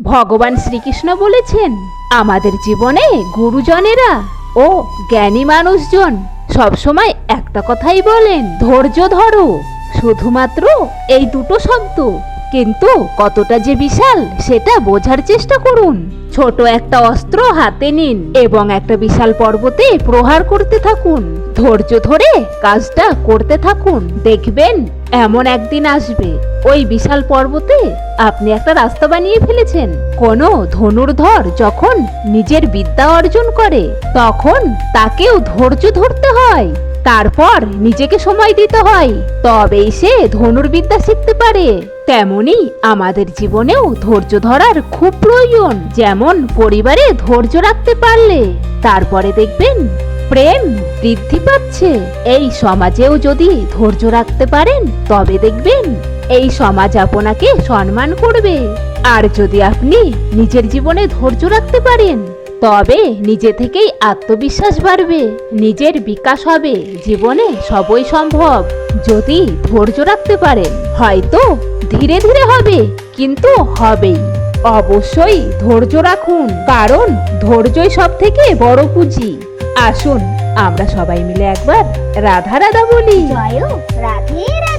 ভগবান শ্রীকৃষ্ণ বলেছেন, আমাদের জীবনে গুরুজনেরা ও জ্ঞানী মানুষজন সবসময় একটা কথাই বলেন, ধৈর্য ধরো। শুধুমাত্র এই দুটো শব্দ, কিন্তু কতটা যে বিশাল সেটা বোঝার চেষ্টা করুন। ছোট একটা অস্ত্র হাতে নিন এবং একটা বিশাল পর্বতে প্রহার করতে থাকুন। ধৈর্য ধরে কাজটা করতে থাকুন, দেখবেন এমন একদিন আসবে ওই বিশাল পর্বতে আপনি একটা রাস্তা বানিয়ে ফেলেছেন। কোনো ধনুর্ধর যখন নিজের বিদ্যা অর্জন করে তখন তাকেও ধৈর্য ধরতে হয়, তারপর নিজেকে সময় দিতে হয়, তবেই সে ধনুর্বিদ্যা শিখতে পারে। তেমনি আমাদের জীবনেও ধৈর্য ধরার খুব প্রয়োজন। যেমন পরিবারে ধৈর্য রাখতে পারলে তারপরে দেখবেন প্রেম বৃদ্ধি পাচ্ছে। এই সমাজেও যদি ধৈর্য রাখতে পারেন তবে দেখবেন এই সমাজ আপনাকে সম্মান করবে। আর যদি আপনি নিজের জীবনে ধৈর্য রাখতে পারেন তবে নিজে থেকেই আত্মবিশ্বাস বাড়বে, নিজের বিকাশ হবে, জীবনে সবই সম্ভব যদি ধৈর্য রাখতে পারেন। হয়তো ধীরে ধীরে হবে, কিন্তু হবেই। অবশ্যই ধৈর্য রাখুন, কারণ ধৈর্যই সব থেকে বড় পুঁজি। আসুন আমরা সবাই মিলে একবার রাধা রাধা বলি। জয় রাধে রাধে।